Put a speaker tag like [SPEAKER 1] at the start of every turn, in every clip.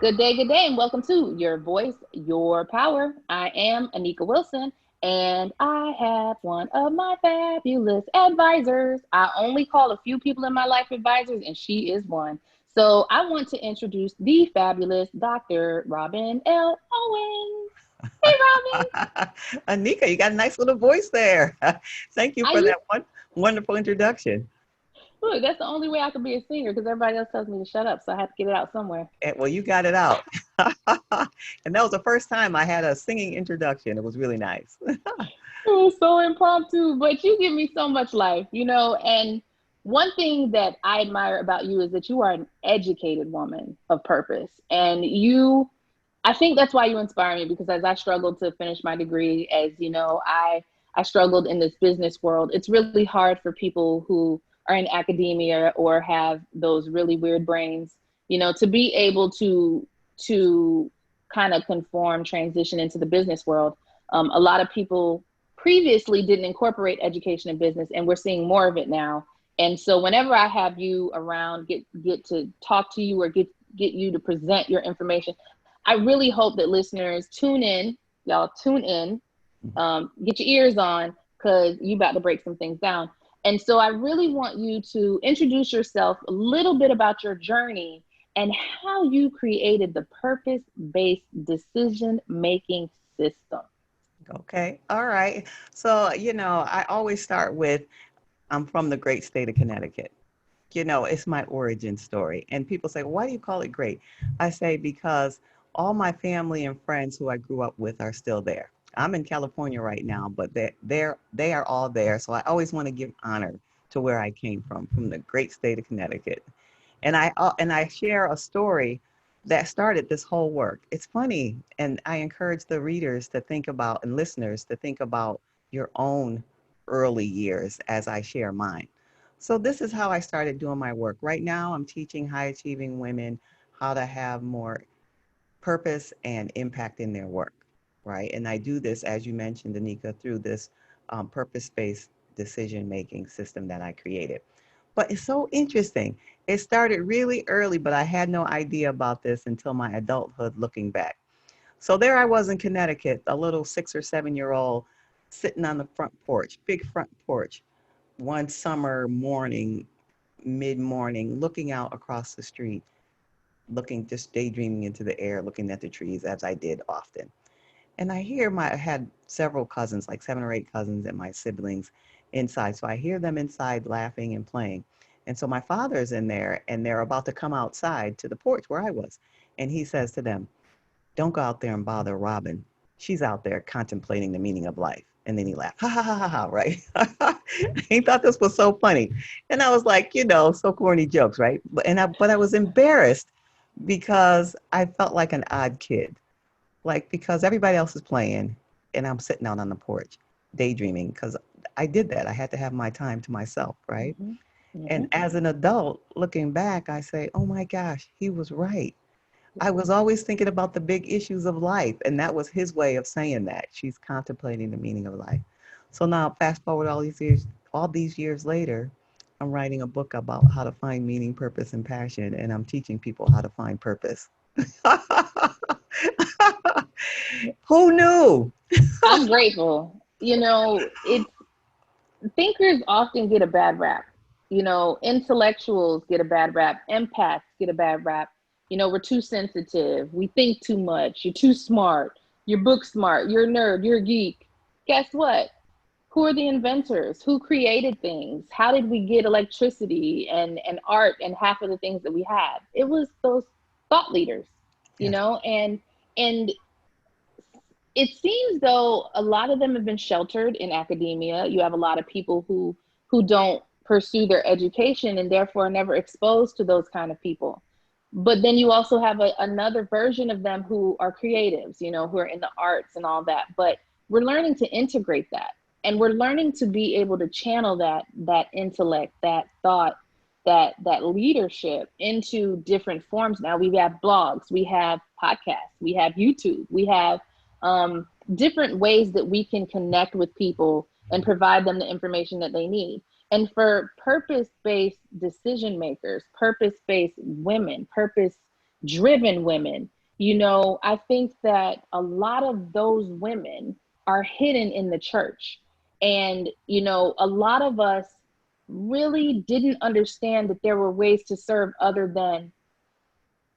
[SPEAKER 1] Good day, and welcome to Your Voice, Your Power. I am Anika Wilson, and I have one of my fabulous advisors. I only call a few people in my life advisors, and she is one. So I want to introduce the fabulous Dr. Robin L. Owens. Hey, Robin.
[SPEAKER 2] Anika, you got a nice little voice there. Thank you
[SPEAKER 1] I
[SPEAKER 2] for that
[SPEAKER 1] used
[SPEAKER 2] wonderful introduction.
[SPEAKER 1] Look, that's the only way I could be a singer because everybody else tells me to shut up, so I have to get it out somewhere.
[SPEAKER 2] Well, you got it out. And that was the first time I had a singing introduction. It was really nice.
[SPEAKER 1] It was so impromptu, but you give me so much life, And one thing that I admire about you is that you are an educated woman of purpose. And I think that's why you inspire me because as I struggled to finish my degree, as you know, I struggled in this business world. It's really hard for people who are in academia or have those really weird brains, to be able to kind of conform, transition into the business world. A lot of people previously didn't incorporate education and business, and we're seeing more of it now. And so whenever I have you around, get to talk to you or get you to present your information, I really hope that listeners tune in. Y'all tune in, get your ears on, because you about to break some things down. And so I really want you to introduce yourself, a little bit about your journey and how you created the purpose-based decision-making system.
[SPEAKER 2] Okay. All right. So, I always start with I'm from the great state of Connecticut. It's my origin story. And people say, why do you call it great? I say, because all my family and friends who I grew up with are still there. I'm in California right now, but they are all there. So I always want to give honor to where I came from the great state of Connecticut. And I share a story that started this whole work. It's funny, and I encourage the readers to think about and listeners to think about your own early years as I share mine. So this is how I started doing my work. Right now, I'm teaching high achieving women how to have more purpose and impact in their work, right? And I do this, as you mentioned, Anika, through this purpose-based decision-making system that I created. But it's so interesting. It started really early, but I had no idea about this until my adulthood looking back. So there I was in Connecticut, a little 6 or 7 year old sitting on the front porch, big front porch, one summer morning, mid morning, looking out across the street, looking, just daydreaming into the air, looking at the trees as I did often. And I had several cousins, like 7 or 8 cousins and my siblings inside. So I hear them inside laughing and playing. And so my father's in there and they're about to come outside to the porch where I was. And he says to them, don't go out there and bother Robin. She's out there contemplating the meaning of life. And then he laughed, ha ha ha ha ha, right? He thought this was so funny. And I was like, so corny jokes, right? But I was embarrassed because I felt like an odd kid, like because everybody else is playing and I'm sitting out on the porch daydreaming because I did that. I had to have my time to myself, right?
[SPEAKER 1] Mm-hmm.
[SPEAKER 2] And
[SPEAKER 1] Mm-hmm.
[SPEAKER 2] as an adult looking back, I say, oh my gosh, he was right. I was always thinking about the big issues of life, and that was his way of saying that. She's contemplating the meaning of life. So now, fast forward all these years later, I'm writing a book about how to find meaning, purpose, and passion, and I'm teaching people how to find purpose. Who knew?
[SPEAKER 1] I'm grateful. It's thinkers often get a bad rap. Intellectuals get a bad rap. Empaths get a bad rap. We're too sensitive. We think too much. You're too smart. You're book smart. You're a nerd. You're a geek. Guess what? Who are the inventors? Who created things? How did we get electricity and art and half of the things that we have? It was those thought leaders,
[SPEAKER 2] Yes.
[SPEAKER 1] and it seems though a lot of them have been sheltered in academia. You have a lot of people who don't pursue their education and therefore are never exposed to those kind of people. But then you also have another version of them who are creatives, who are in the arts and all that. But we're learning to integrate that, and we're learning to be able to channel that intellect, that thought, that leadership into different forms. Now we have blogs, we have podcasts, we have YouTube, we have different ways that we can connect with people and provide them the information that they need. And for purpose-based decision makers, purpose-based women, purpose, driven women. I think that a lot of those women are hidden in the church. And, a lot of us really didn't understand that there were ways to serve other than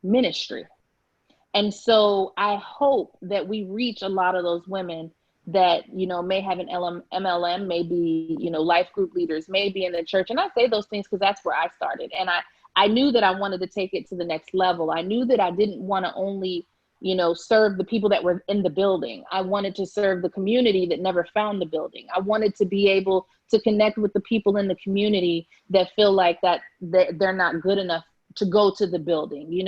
[SPEAKER 1] ministry. And so I hope that we reach a lot of those women that, may have an MLM, maybe, life group leaders, maybe in the church. And I say those things because that's where I started. And I knew that I wanted to take it to the next level. I knew that I didn't want to only, serve the people that were in the building. I wanted to serve the community that never found the building. I wanted to be able to connect with the people in the community that feel like that they're not good enough to go to the building,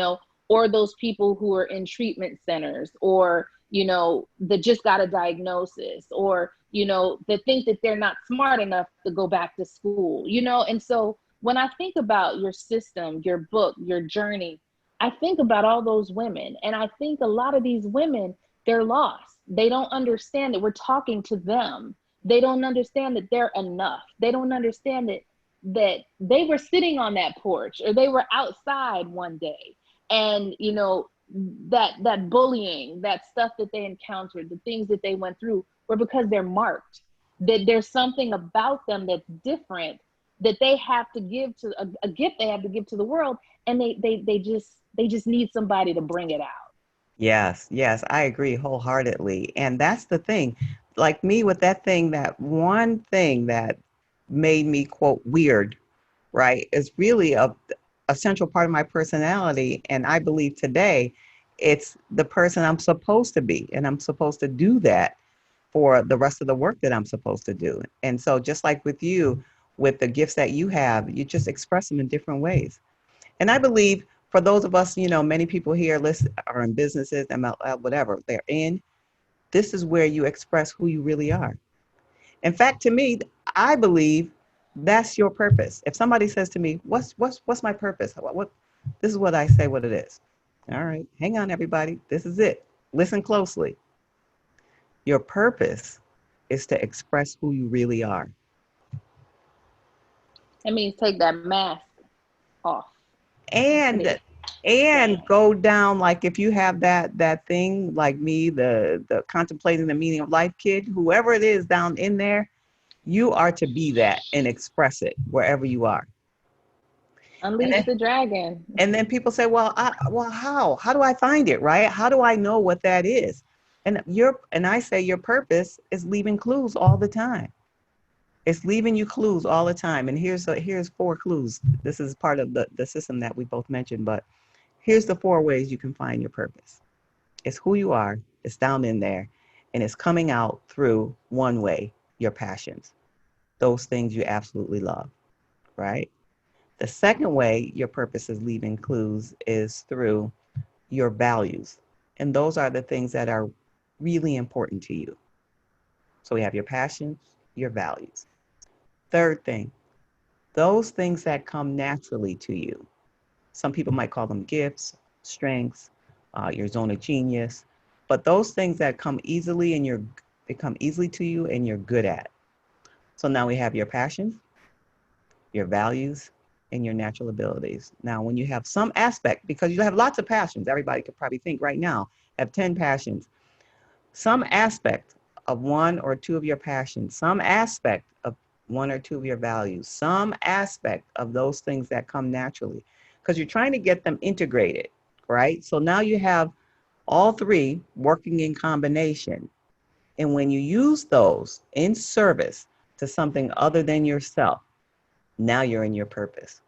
[SPEAKER 1] or those people who are in treatment centers, or that just got a diagnosis, or that think that they're not smart enough to go back to school, and so when I think about your system, your book, your journey, I think about all those women, and I think a lot of these women, they're lost. They don't understand that we're talking to them. They don't understand that they're enough. They don't understand that they were sitting on that porch, or they were outside one day, and that bullying, that stuff that they encountered, the things that they went through, were because they're marked, that there's something about them that's different, that they have to give to a gift they have to give to the world, and they just need somebody to bring it out.
[SPEAKER 2] Yes, yes, I agree wholeheartedly. And that's the thing. Like me with that thing, that one thing that made me quote weird, right, is really a central part of my personality. And I believe today it's the person I'm supposed to be. And I'm supposed to do that for the rest of the work that I'm supposed to do. And so just like with you, with the gifts that you have, you just express them in different ways. And I believe for those of us, many people here list are in businesses, MLL, whatever they're in, this is where you express who you really are. In fact, to me, I believe that's your purpose. If somebody says to me, what's my purpose? What this is what I say what it is. All right, hang on everybody. This is it. Listen closely. Your purpose is to express who you really are.
[SPEAKER 1] That means take that mask off and put
[SPEAKER 2] And
[SPEAKER 1] it
[SPEAKER 2] and
[SPEAKER 1] down.
[SPEAKER 2] go down, like if you have that thing like me, the contemplating the meaning of life kid, whoever it is down in there, you are to be that and express it wherever you are. And
[SPEAKER 1] Unleash
[SPEAKER 2] then
[SPEAKER 1] the dragon.
[SPEAKER 2] people say, well, how do I find it, right? How do I know what that is? And I say your purpose is leaving clues all the time. It's leaving you clues all the time. And here's four clues. This is part of the system that we both mentioned, but here's the four ways you can find your purpose. It's who you are, it's down in there, and it's coming out through one way, your passions, those things you absolutely love, right? The second way your purpose is leaving clues is through your values. And those are the things that are really important to you. So we have your passions, your values. Third thing, those things that come naturally to you. Some people might call them gifts, strengths, your zone of genius, but those things that come easily and they come easily to you and you're good at. So now we have your passions, your values, and your natural abilities. Now, when you have some aspect, because you have lots of passions, everybody could probably think right now, have 10 passions, some aspect of one or two of your passions, some aspect of one or two of your values, some aspect of those things that come naturally, because you're trying to get them integrated, right? So now you have all three working in combination. And when you use those in service to something other than yourself, now you're in your purpose.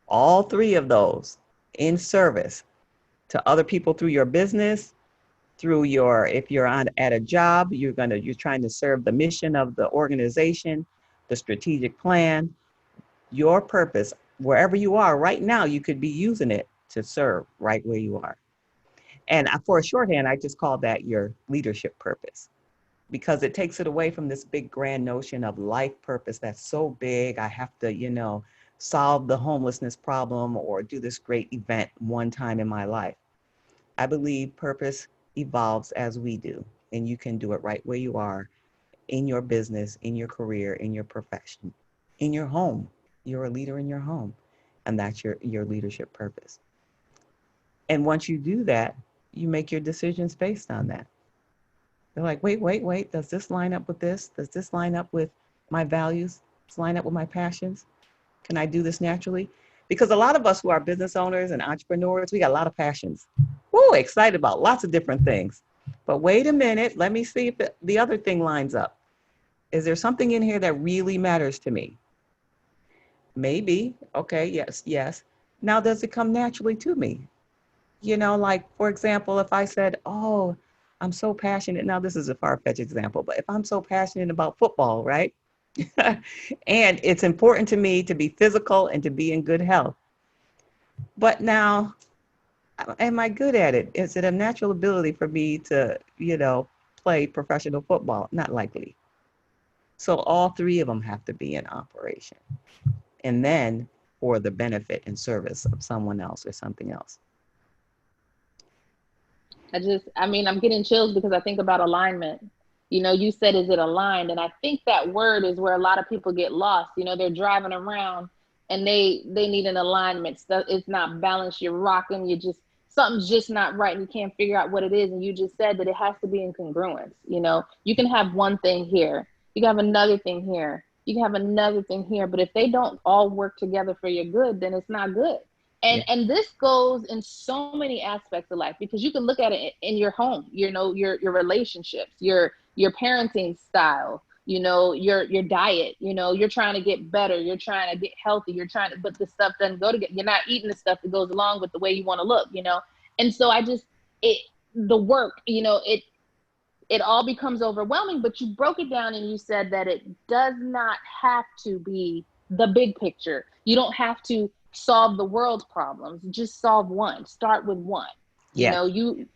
[SPEAKER 2] All three of those in service to other people through your business, through your, if you're on at a job, you're trying to serve the mission of the organization, the strategic plan, your purpose, wherever you are right now, you could be using it to serve right where you are. And for a shorthand, I just call that your leadership purpose, because it takes it away from this big grand notion of life purpose that's so big. I have to, solve the homelessness problem or do this great event one time in my life. I believe purpose evolves as we do, and you can do it right where you are, in your business, in your career, in your profession, in your home. You're a leader in your home. and that's your leadership purpose. And once you do that, you make your decisions based on that. They're like, wait, does this line up with this? Does this line up with my values? Does this line up with my passions? Can I do this naturally? Because a lot of us who are business owners and entrepreneurs, we got a lot of passions. Woo, excited about lots of different things. But wait a minute, let me see if the other thing lines up. Is there something in here that really matters to me? Maybe. Okay, yes, yes. Now, does it come naturally to me? Like, for example, if I said, oh, I'm so passionate. Now, this is a far-fetched example, but if I'm so passionate about football, right? And it's important to me to be physical and to be in good health. But now, am I good at it? Is it a natural ability for me to, play professional football? Not likely. So all three of them have to be in operation. And then for the benefit and service of someone else or something else.
[SPEAKER 1] I'm getting chills because I think about alignment. You said, is it aligned? And I think that word is where a lot of people get lost. They're driving around and they need an alignment. So it's not balanced. You're rocking. Something's just not right and you can't figure out what it is. And you just said that it has to be in congruence. You can have one thing here. You can have another thing here. You can have another thing here. But if they don't all work together for your good, then it's not good. And
[SPEAKER 2] Yeah.
[SPEAKER 1] and this goes in so many aspects of life because you can look at it in your home, your relationships, your parenting style, your diet, you're trying to get better, you're trying to get healthy, but the stuff doesn't go together. You're not eating the stuff that goes along with the way you want to look. And so it the work, it all becomes overwhelming, but you broke it down and you said that it does not have to be the big picture. You don't have to solve the world's problems. Just solve one. Start with one.
[SPEAKER 2] Yes.
[SPEAKER 1] You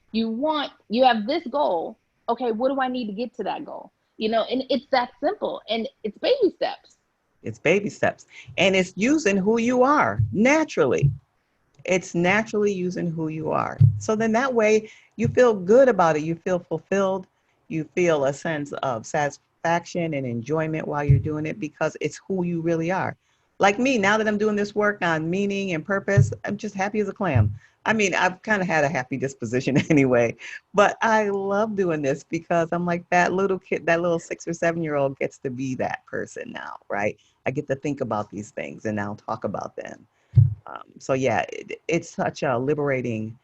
[SPEAKER 1] have this goal. Okay, what do I need to get to that goal? And it's that simple and it's baby steps.
[SPEAKER 2] It's baby steps. And it's using who you are naturally. It's naturally using who you are. So then that way you feel good about it. You feel fulfilled. You feel a sense of satisfaction and enjoyment while you're doing it because it's who you really are. Like me, now that I'm doing this work on meaning and purpose, I'm just happy as a clam. I mean, I've kind of had a happy disposition anyway, but I love doing this because I'm like that little kid, that little 6 or 7 year old gets to be that person now, right? I get to think about these things and now talk about them. So yeah, it's such a liberating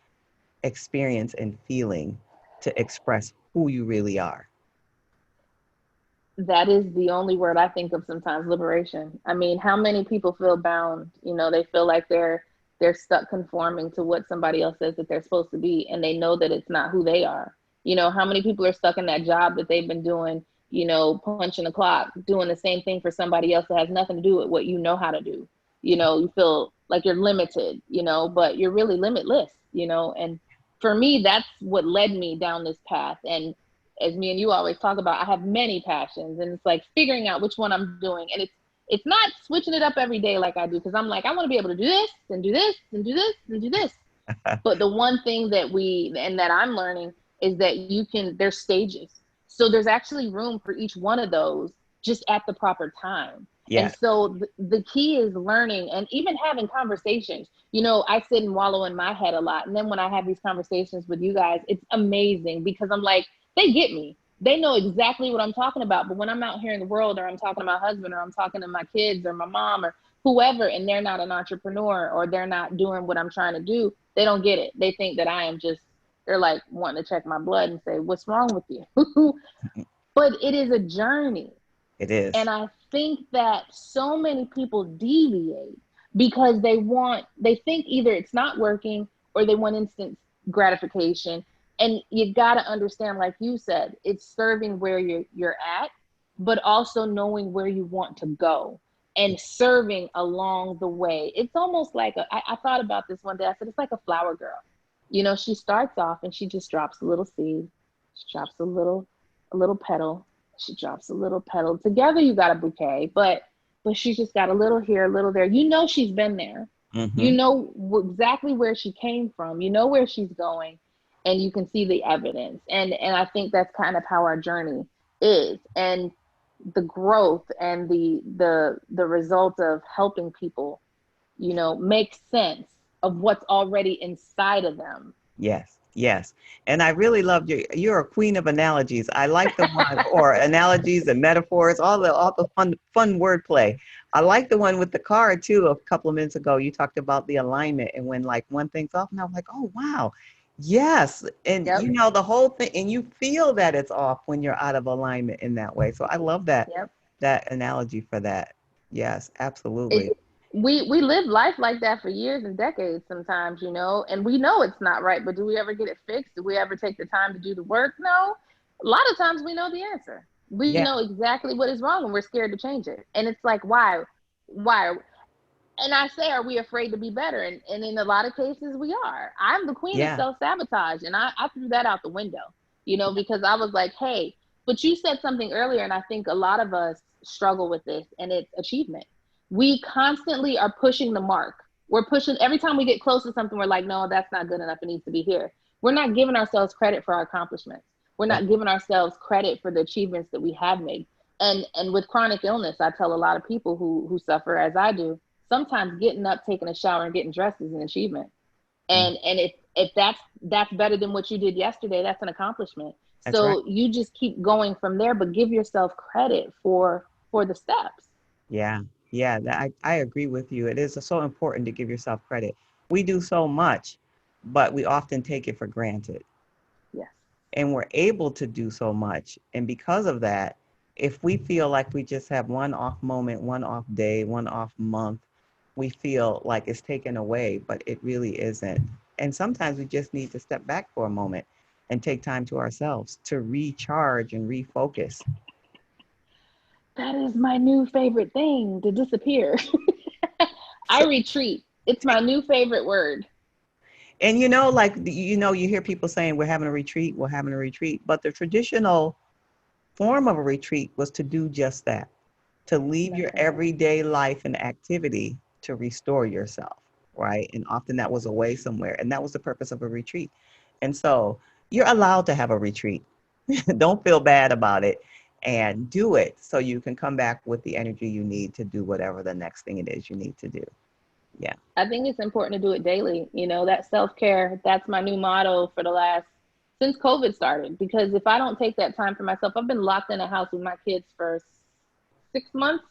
[SPEAKER 2] experience and feeling to express who you really are.
[SPEAKER 1] That is the only word I think of sometimes, liberation. How many people feel bound? They feel like they're stuck conforming to what somebody else says that they're supposed to be, and they know that it's not who they are. How many people are stuck in that job that they've been doing, punching the clock, doing the same thing for somebody else that has nothing to do with what you know how to do. You feel like you're limited, but you're really limitless. And for me, that's what led me down this path. And as me and you always talk about, I have many passions and it's like figuring out which one I'm doing. And it's not switching it up every day like I do, because I'm like, I want to be able to do this and do this and do this and do this. But the one thing that I'm learning is that there's stages. So there's actually room for each one of those just at the proper time. And
[SPEAKER 2] Yes.
[SPEAKER 1] so the key is learning and even having conversations. I sit and wallow in my head a lot. And then when I have these conversations with you guys, it's amazing because I'm like, they get me. They know exactly what I'm talking about. But when I'm out here in the world or I'm talking to my husband or I'm talking to my kids or my mom or whoever, and they're not an entrepreneur or they're not doing what I'm trying to do, they don't get it. They think that I am just, they're like wanting to check my blood and say, what's wrong with you? But it is a journey.
[SPEAKER 2] It is.
[SPEAKER 1] And I think that so many people deviate because they think either it's not working or they want instant gratification. And you got to understand, like you said, it's serving where you're at, but also knowing where you want to go and serving along the way. It's almost like I thought about this one day. I said, it's like a flower girl. She starts off and she just drops a little seed. She drops a little petal. She drops a little petal. Together you got a bouquet, but she's just got a little here, a little there. She's been there. You
[SPEAKER 2] Mm-hmm.
[SPEAKER 1] know exactly where she came from. You know where she's going, and you can see the evidence. And I think that's kind of how our journey is. And the growth and the result of helping people make sense of what's already inside of them.
[SPEAKER 2] Yes, yes. And I really loved you. You're a queen of analogies. I like the one, or analogies and metaphors, all the fun wordplay. I like the one with the car too. A couple of minutes ago, you talked about the alignment and when like one thing's off, and I was like, oh wow, yes. And
[SPEAKER 1] Yep.
[SPEAKER 2] the whole thing, and you feel that it's off when you're out of alignment in that way. So I love
[SPEAKER 1] Yep.
[SPEAKER 2] that analogy for that. Yes, absolutely.
[SPEAKER 1] it, we live life like that for years and decades sometimes, and we know it's not right, but do we ever get it fixed? Do we ever take the time to do the work? No. A lot of times we know the answer. We
[SPEAKER 2] Yeah,
[SPEAKER 1] know exactly what is wrong and we're scared to change it. And it's like, why? And I say, are we afraid to be better? And in a lot of cases we are. I'm the queen of
[SPEAKER 2] yeah,
[SPEAKER 1] self-sabotage, and I threw that out the window, because I was like, hey, but you said something earlier, and I think a lot of us struggle with this, and it's achievement. We constantly are pushing the mark. We're pushing every time we get close to something, we're like, no, that's not good enough. It needs to be here. We're not giving ourselves credit for our accomplishments. We're
[SPEAKER 2] that's
[SPEAKER 1] not giving ourselves credit for the achievements that we have made. And with chronic illness, I tell a lot of people who suffer as I do, sometimes getting up, taking a shower, and getting dressed is an achievement.
[SPEAKER 2] mm,
[SPEAKER 1] And if that's better than what you did yesterday, that's an accomplishment.
[SPEAKER 2] that's right.
[SPEAKER 1] So you just keep going from there, but give yourself credit for the steps.
[SPEAKER 2] Yeah, yeah, I agree with you. It is so important to give yourself credit. We do so much, but we often take it for granted.
[SPEAKER 1] Yes.
[SPEAKER 2] And we're able to do so much. And because of that, if we feel like we just have one off moment, one off day, one off month, we feel like it's taken away, but it really isn't. And sometimes we just need to step back for a moment and take time to ourselves to recharge and refocus.
[SPEAKER 1] That is my new favorite thing, to disappear. I
[SPEAKER 2] So
[SPEAKER 1] retreat. It's my new favorite word.
[SPEAKER 2] And like you hear people saying we're having a retreat, but the traditional form of a retreat was to do just that, to leave
[SPEAKER 1] That's
[SPEAKER 2] your
[SPEAKER 1] right.
[SPEAKER 2] everyday life and activity to restore yourself, right? And often that was away somewhere, and that was the purpose of a retreat. And so you're allowed to have a retreat. Don't feel bad about it, and do it so you can come back with the energy you need to do whatever the next thing it is you need to do. Yeah.
[SPEAKER 1] I think it's important to do it daily. That self-care, that's my new motto for the last since COVID started. Because if I don't take that time for myself, I've been locked in a house with my kids for 6 months,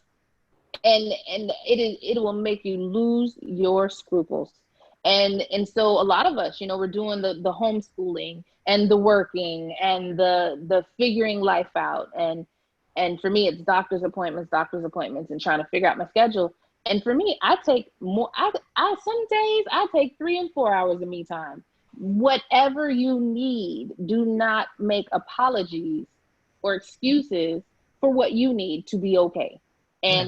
[SPEAKER 1] and it will make you lose your scruples. And so a lot of us, we're doing the homeschooling and the working and the figuring life out. And for me, it's doctor's appointments, and trying to figure out my schedule. And for me, I take more. I some days I take 3 and 4 hours of me time. Whatever you need, do not make apologies or excuses for what you need to be okay.
[SPEAKER 2] Yeah.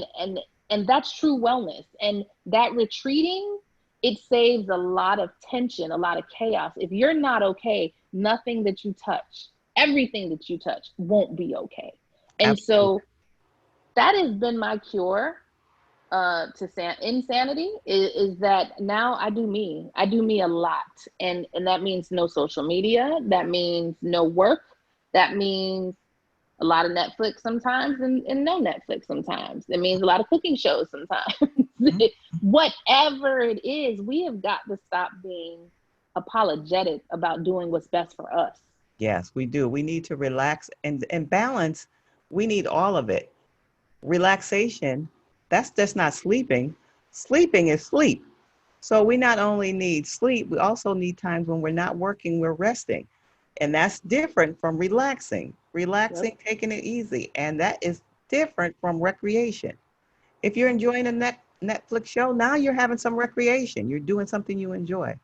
[SPEAKER 1] And that's true wellness. And that retreating, it saves a lot of tension, a lot of chaos. If you're not okay, nothing that you touch, everything that you touch won't be okay. And
[SPEAKER 2] Absolutely.
[SPEAKER 1] so that has been my cure to insanity, is that now I do me a lot. And that means no social media, that means no work, that means a lot of Netflix sometimes, and no Netflix sometimes. It means a lot of cooking shows sometimes.
[SPEAKER 2] Mhm.
[SPEAKER 1] Whatever it is, we have got to stop being apologetic about doing what's best for us.
[SPEAKER 2] Yes, we do. We need to relax and balance. We need all of it. Relaxation, that's just not sleeping. Sleeping is sleep. So we not only need sleep, we also need times when we're not working, we're resting. And that's different from relaxing.
[SPEAKER 1] Yep.
[SPEAKER 2] Relaxing, taking it easy. And that is different from recreation. If you're enjoying a Netflix show, now you're having some recreation. You're doing something you enjoy.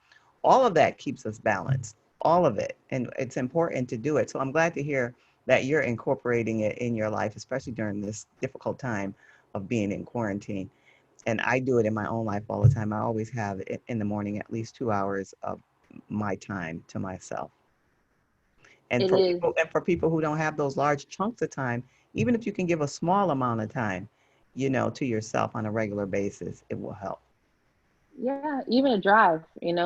[SPEAKER 2] All of that keeps us balanced, all of it. And it's important to do it. So I'm glad to hear that you're incorporating it in your life, especially during this difficult time of being in quarantine. And I do it in my own life all the time. I always have in the morning at least 2 hours of my time to myself. And
[SPEAKER 1] It
[SPEAKER 2] for
[SPEAKER 1] is.
[SPEAKER 2] people who don't have those large chunks of time, even if you can give a small amount of time, to yourself on a regular basis, it will help.
[SPEAKER 1] Yeah, even a drive,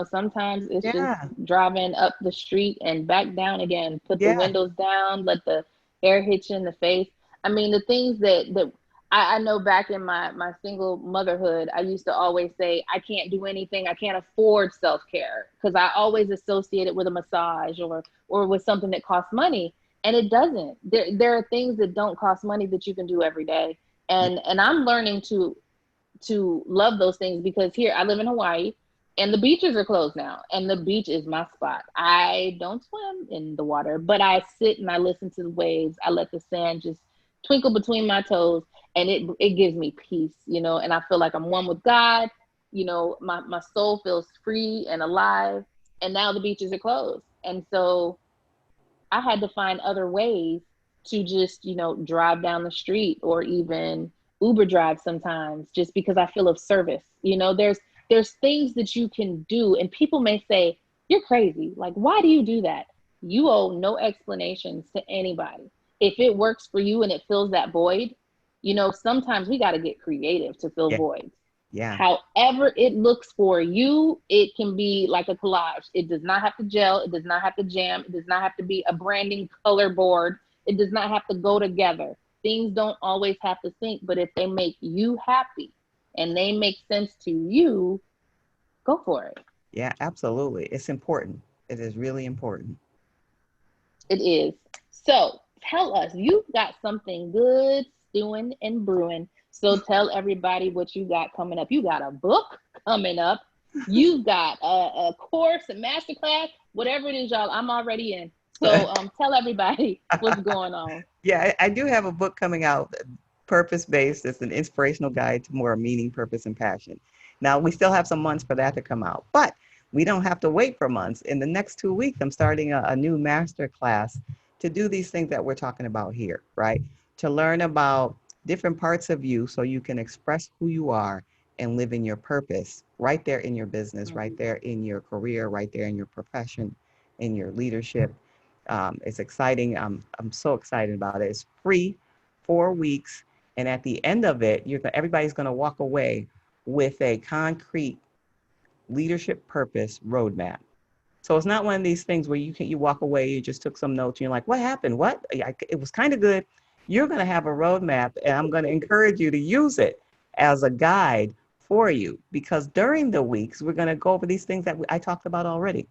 [SPEAKER 1] sometimes it's just
[SPEAKER 2] Yeah.
[SPEAKER 1] driving up the street and back down again. Put the
[SPEAKER 2] Yeah.
[SPEAKER 1] windows down, let the air hit you in the face. I mean, the things that I know back in my single motherhood, I used to always say, I can't do anything. I can't afford self-care because I always associate it with a massage or with something that costs money. And it doesn't. There are things that don't cost money that you can do every day.
[SPEAKER 2] Yeah,
[SPEAKER 1] And I'm learning to love those things because here I live in Hawaii and the beaches are closed now and the beach is my spot. I don't swim in the water, but I sit and I listen to the waves. I let the sand just twinkle between my toes and it gives me peace, and I feel like I'm one with God. My soul feels free and alive. And now the beaches are closed. And so I had to find other ways to just, drive down the street or even Uber drive sometimes just because I feel of service. There's things that you can do and people may say, "You're crazy. Like, why do you do that?" You owe no explanations to anybody. If it works for you and it fills that void, sometimes we got to get creative to fill
[SPEAKER 2] yeah,
[SPEAKER 1] voids.
[SPEAKER 2] yeah,
[SPEAKER 1] However it looks for you, it can be like a collage. It does not have to gel. It does not have to jam. It does not have to be a branding color board. It does not have to go together. Things don't always have to sync, but if they make you happy and they make sense to you, go for it.
[SPEAKER 2] yeah, absolutely. It's important. It is really important.
[SPEAKER 1] It is. So tell us, you've got something good stewing and brewing. So tell everybody what you got coming up. You got a book coming up. You've got a course, a masterclass, whatever it is, y'all. I'm already in. So tell everybody what's going on.
[SPEAKER 2] Yeah, I do have a book coming out, purpose based. It's an inspirational guide to more meaning, purpose, and passion. Now, we still have some months for that to come out, but we don't have to wait for months. In the next 2 weeks, I'm starting a new master class to do these things that we're talking about here, right? To learn about different parts of you so you can express who you are and live in your purpose right there in your business, right
[SPEAKER 1] Mhm.
[SPEAKER 2] there in your career, right there in your profession, in your leadership. It's exciting. I'm so excited about it. It's free, 4 weeks, and at the end of it, everybody's going to walk away with a concrete leadership purpose roadmap. So it's not one of these things where you walk away, you just took some notes, and you're like, what happened? What? It was kind of good. You're going to have a roadmap, and I'm going to encourage you to use it as a guide for you because during the weeks we're going to go over these things that I talked about already.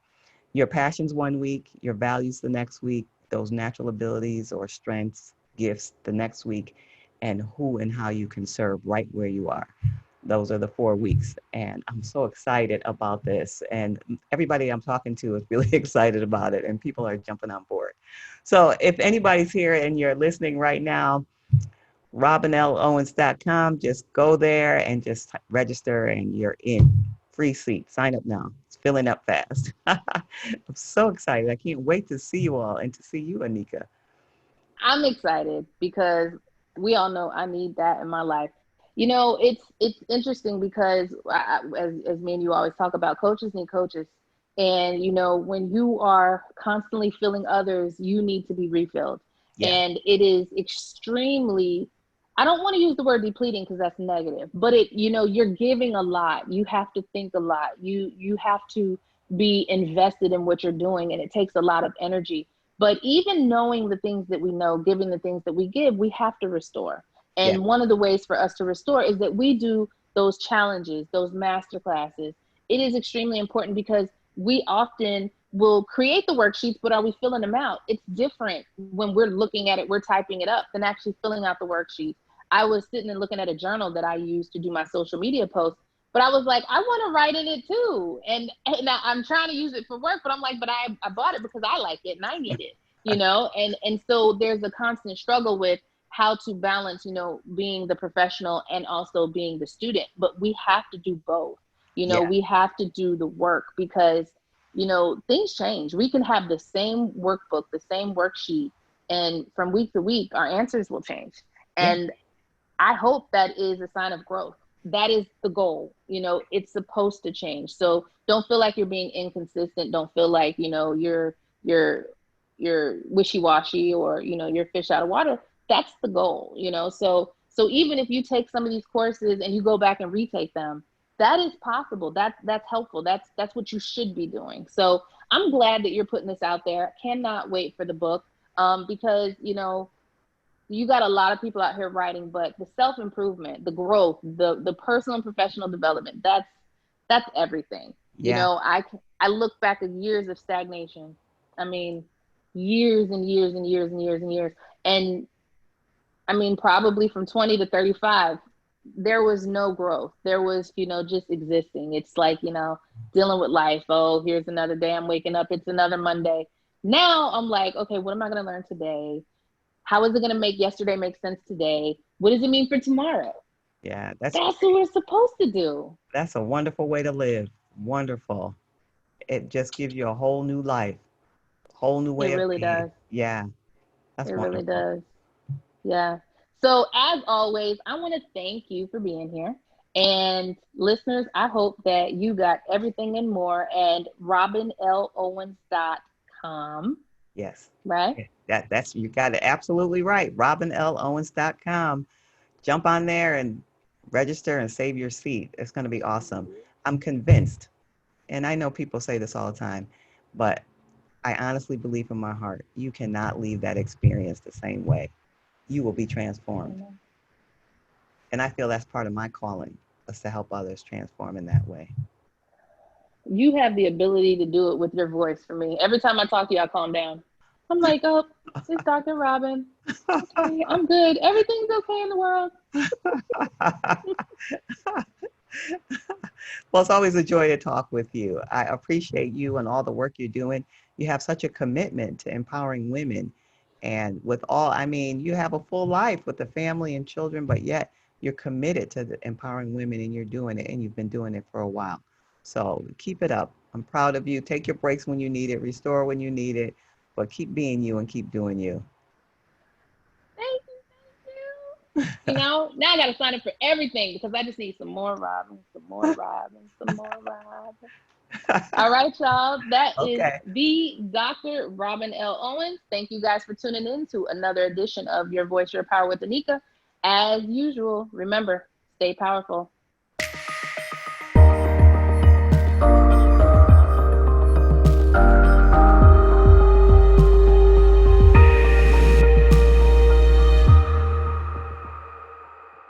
[SPEAKER 2] Your passions one week, your values the next week, those natural abilities or strengths, gifts the next week, and who and how you can serve right where you are. Those are the 4 weeks. And I'm so excited about this. And everybody I'm talking to is really excited about it, and people are jumping on board. So if anybody's here and you're listening right now, robinlowens.com. Just go there and just register, and you're in. Free seat. Sign up now. It's filling up fast. I'm so excited. I can't wait to see you all and to see you, Anika.
[SPEAKER 1] I'm excited because we all know I need that in my life. It's interesting because as me and you always talk about, coaches need coaches, and when you are constantly filling others, you need to be refilled,
[SPEAKER 2] Yeah,
[SPEAKER 1] and it is extremely. I don't want to use the word depleting because that's negative, but you're giving a lot. You have to think a lot. You have to be invested in what you're doing, and it takes a lot of energy. But even knowing the things that we know, giving the things that we give, we have to restore.
[SPEAKER 2] yeah,
[SPEAKER 1] And one of the ways for us to restore is that we do those challenges, those master classes. It is extremely important because we often will create the worksheets, but are we filling them out? It's different when we're looking at it, we're typing it up, than actually filling out the worksheets. I was sitting and looking at a journal that I use to do my social media posts, but I was like, I want to write in it too. And I'm trying to use it for work, but I'm like, but I bought it because I like it and I need it, and so there's a constant struggle with how to balance, being the professional and also being the student. But we have to do both.
[SPEAKER 2] yeah,
[SPEAKER 1] We have to do the work because, things change. We can have the same workbook, the same worksheet, and from week to week, our answers will change.
[SPEAKER 2] yeah,
[SPEAKER 1] And I hope that is a sign of growth. That is the goal. It's supposed to change. So don't feel like you're being inconsistent. Don't feel like, you're you're wishy-washy or, you're fish out of water. That's the goal, So even if you take some of these courses and you go back and retake them, that is possible. That's helpful. That's what you should be doing. So I'm glad that you're putting this out there. Cannot wait for the book. Because, you got a lot of people out here writing, but the self-improvement, the growth, the personal and professional development, that's everything. You
[SPEAKER 2] Yeah.
[SPEAKER 1] know, I look back at years of stagnation. I mean, years and years and years and years and years. And I mean, probably from 20 to 35, there was no growth. There was, just existing. It's like, dealing with life. Oh, here's another day. I'm waking up. It's another Monday. Now I'm like, okay, what am I going to learn today? How is it going to make yesterday make sense today? What does it mean for tomorrow?
[SPEAKER 2] Yeah, that's
[SPEAKER 1] That's what
[SPEAKER 2] great.
[SPEAKER 1] we're supposed to do.
[SPEAKER 2] That's a wonderful way to live. Wonderful. It just gives you a whole new life, whole new
[SPEAKER 1] It
[SPEAKER 2] way of
[SPEAKER 1] really
[SPEAKER 2] being.
[SPEAKER 1] does.
[SPEAKER 2] Yeah,
[SPEAKER 1] It
[SPEAKER 2] that's
[SPEAKER 1] really
[SPEAKER 2] wonderful.
[SPEAKER 1] does. Yeah. So, as always, I want to thank you for being here. And listeners, I hope that you got everything and more at robinlowens.com,
[SPEAKER 2] Yes.
[SPEAKER 1] right?
[SPEAKER 2] Yeah, that's you got it absolutely right. RobinLOwens.com. Jump on there and register and save your seat. It's going to be awesome. I'm convinced, and I know people say this all the time, but I honestly believe in my heart, you cannot leave that experience the same way. You will be transformed.
[SPEAKER 1] Amen.
[SPEAKER 2] And I feel that's part of my calling, is to help others transform in that way.
[SPEAKER 1] You have the ability to do it with your voice for me. Every time I talk to you, I calm down. I'm like, oh, it's Dr. Robin. Okay, I'm good. Everything's okay in the world.
[SPEAKER 2] Well, it's always a joy to talk with you. I appreciate you and all the work you're doing. You have such a commitment to empowering women. And with all, I mean, you have a full life with the family and children, but yet you're committed to empowering women and you're doing it and you've been doing it for a while. So keep it up. I'm proud of you. Take your breaks when you need it, restore when you need it, but keep being you and keep doing you.
[SPEAKER 1] Thank you. Thank you. Now I got to sign up for everything because I just need some more Robin, some more Robin, some more Robin. All right, y'all. That is
[SPEAKER 2] Okay.
[SPEAKER 1] the Dr. Robin L. Owens. Thank you guys for tuning in to another edition of Your Voice, Your Power with Anika. As usual, remember, stay powerful.